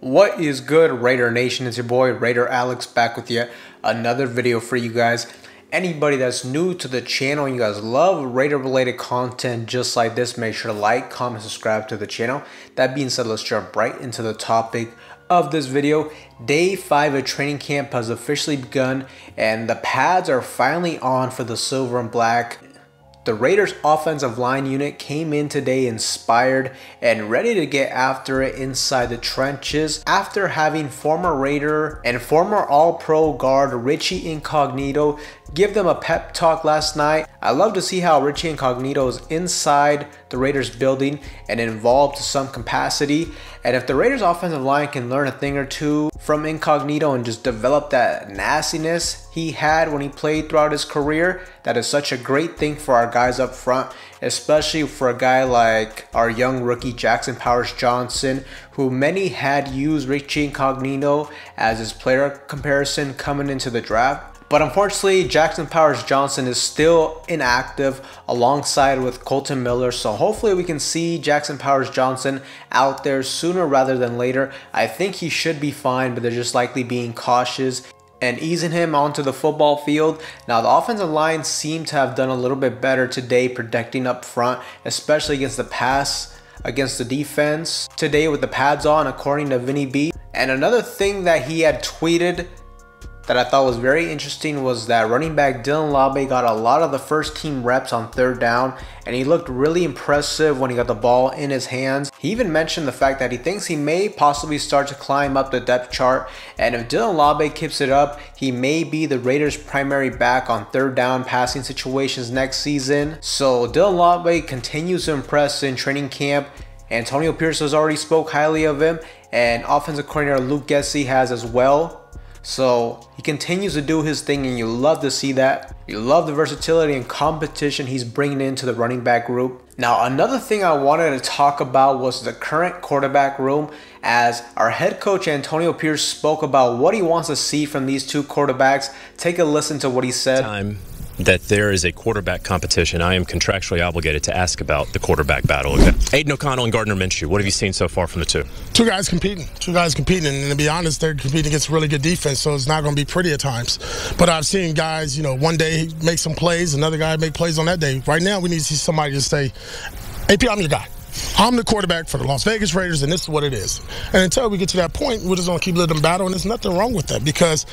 What is good, Raider Nation? It's your boy Raider Alex back with yet another video for you guys. Anybody that's new to the channel, you guys love Raider related content just like this, make sure to like, comment, subscribe to the channel. That being said, let's jump right into the topic of this video. Day 5 of training camp has officially begun and the pads are finally on for the silver and black. The Raiders offensive line unit came in today inspired and ready to get after it inside the trenches after having former Raider and former All-Pro guard Richie Incognito give them a pep talk last night. I love to see how Richie Incognito is inside the Raiders building and involved to some capacity. And if the Raiders offensive line can learn a thing or two from Incognito and just develop that nastiness he had when he played throughout his career, that is such a great thing for our guys up front, especially for a guy like our young rookie Jackson Powers Johnson, who many had used Richie Incognito as his player comparison coming into the draft. But unfortunately, Jackson Powers Johnson is still inactive alongside with Kolton Miller. So hopefully we can see Jackson Powers Johnson out there sooner rather than later. I think he should be fine, but they're just likely being cautious and easing him onto the football field. Now, the offensive line seemed to have done a little bit better today protecting up front, especially against the pass, against the defense today with the pads on, according to Vinny B. And another thing that he had tweeted that I thought was very interesting was that running back Dylan Labe got a lot of the first team reps on third down, and he looked really impressive when he got the ball in his hands. He even mentioned the fact that he thinks he may possibly start to climb up the depth chart, and if Dylan Labe keeps it up, he may be the Raiders' primary back on third down passing situations next season. So Dylan Labe continues to impress in training camp. Antonio Pierce has already spoke highly of him, and offensive coordinator Luke Getsy has as well. So he continues to do his thing, and you love to see that. You love the versatility and competition he's bringing into the running back group. Now, another thing I wanted to talk about was the current quarterback room, as our head coach Antonio Pierce spoke about what he wants to see from these two quarterbacks. Take a listen to what he said. That there is a quarterback competition, I am contractually obligated to ask about the quarterback battle. Aiden O'Connell and Gardner Minshew, what have you seen so far from the two? Two guys competing, and to be honest, they're competing against a really good defense, so it's not going to be pretty at times. But I've seen guys, one day make some plays, another guy make plays on that day. Right now, we need to see somebody to say, AP, I'm your guy. I'm the quarterback for the Las Vegas Raiders, and this is what it is. And until we get to that point, we're just going to keep letting them battle, and there's nothing wrong with that, because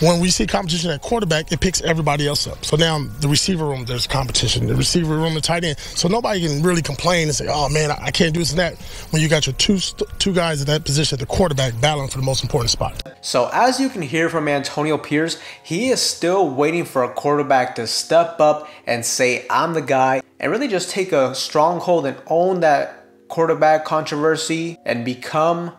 when we see competition at quarterback, it picks everybody else up. So now the receiver room, there's competition. The receiver room, the tight end. So nobody can really complain and say, oh, man, I can't do this and that, when you got your two guys at that position, the quarterback, battling for the most important spot. So as you can hear from Antonio Pierce, he is still waiting for a quarterback to step up and say, I'm the guy, and really just take a stronghold and own that quarterback controversy and become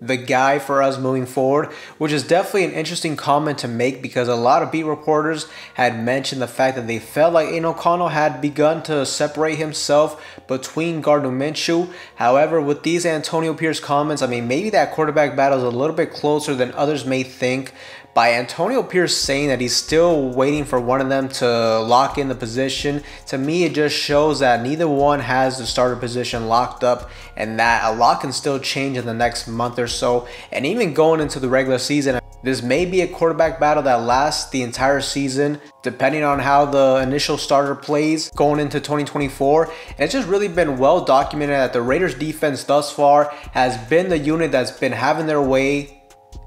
the guy for us moving forward, which is definitely an interesting comment to make, because a lot of beat reporters had mentioned the fact that they felt like Aiden O'Connell had begun to separate himself between Gardner Minshew. However, with these Antonio Pierce comments, I mean, maybe that quarterback battle is a little bit closer than others may think. By Antonio Pierce saying that he's still waiting for one of them to lock in the position, to me it just shows that neither one has the starter position locked up, and that a lot can still change in the next month or so. And even going into the regular season, this may be a quarterback battle that lasts the entire season, depending on how the initial starter plays going into 2024. And it's just really been well documented that the Raiders defense thus far has been the unit that's been having their way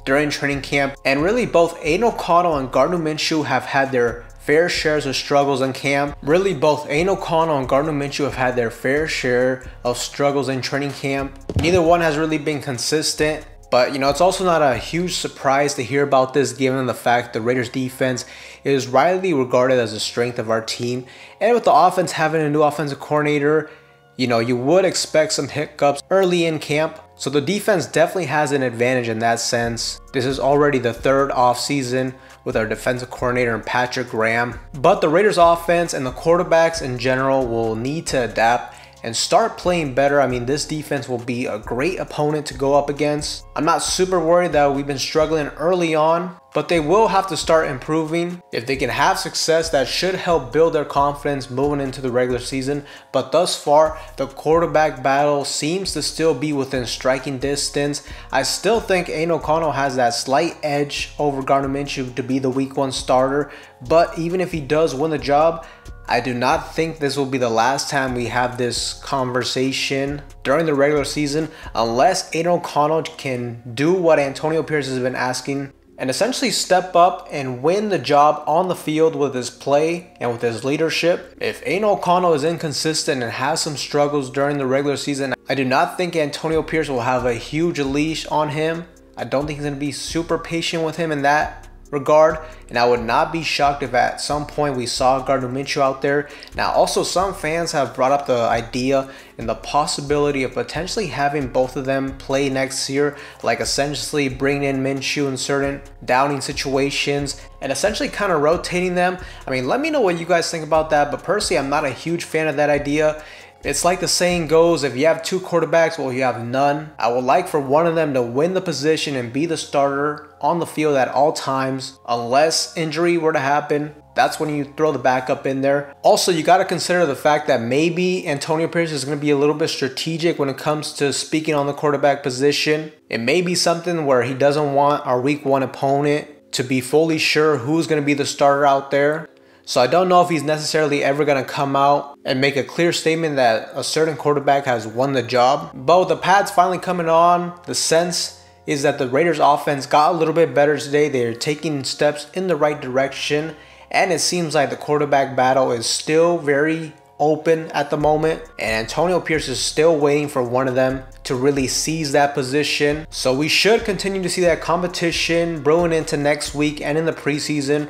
during training camp, and really both Aiden O'Connell and Gardner Minshew have had their fair shares of struggles in camp. Really, both Aiden O'Connell and Gardner Minshew have had their fair share of struggles in training camp. Neither one has really been consistent, but it's also not a huge surprise to hear about this, given the fact the Raiders defense is widely regarded as the strength of our team. And with the offense having a new offensive coordinator, you would expect some hiccups early in camp. So the defense definitely has an advantage in that sense. This is already the third offseason with our defensive coordinator and Patrick Graham. But the Raiders offense and the quarterbacks in general will need to adapt and start playing better, I mean, this defense will be a great opponent to go up against. I'm not super worried that we've been struggling early on, but they will have to start improving. If they can have success, that should help build their confidence moving into the regular season. But thus far, the quarterback battle seems to still be within striking distance. I still think Aiden O'Connell has that slight edge over Gardner Minshew to be the week 1 starter. But even if he does win the job, I do not think this will be the last time we have this conversation during the regular season, unless Aiden O'Connell can do what Antonio Pierce has been asking and essentially step up and win the job on the field with his play and with his leadership. If Aiden O'Connell is inconsistent and has some struggles during the regular season, I do not think Antonio Pierce will have a huge leash on him. I don't think he's going to be super patient with him in that regard, and I would not be shocked if at some point we saw Gardner Minshew out there. Now, also, some fans have brought up the idea and the possibility of potentially having both of them play next year, like essentially bringing in Minshew in certain downing situations and essentially kind of rotating them. I mean, let me know what you guys think about that, but personally, I'm not a huge fan of that idea. It's like the saying goes, if you have 2 quarterbacks, well, you have none. I would like for one of them to win the position and be the starter on the field at all times, unless injury were to happen. That's when you throw the backup in there. Also, you got to consider the fact that maybe Antonio Pierce is going to be a little bit strategic when it comes to speaking on the quarterback position. It may be something where he doesn't want our week 1 opponent to be fully sure who's going to be the starter out there. So I don't know if he's necessarily ever going to come out and make a clear statement that a certain quarterback has won the job. But with the pads finally coming on, the sense is that the Raiders offense got a little bit better today. They're taking steps in the right direction. And it seems like the quarterback battle is still very open at the moment. And Antonio Pierce is still waiting for one of them to really seize that position. So we should continue to see that competition brewing into next week and in the preseason,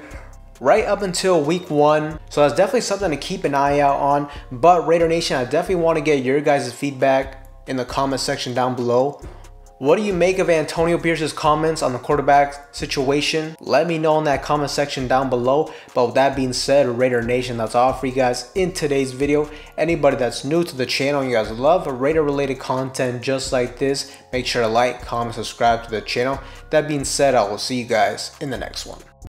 right up until week 1. So that's definitely something to keep an eye out on. But Raider Nation, I definitely want to get your guys' feedback in the comment section down below. What do you make of Antonio Pierce's comments on the quarterback situation? Let me know in that comment section down below. But with that being said, Raider Nation, that's all for you guys in today's video. Anybody that's new to the channel, you guys love Raider related content just like this, make sure to like, comment, subscribe to the channel. That being said, I will see you guys in the next one.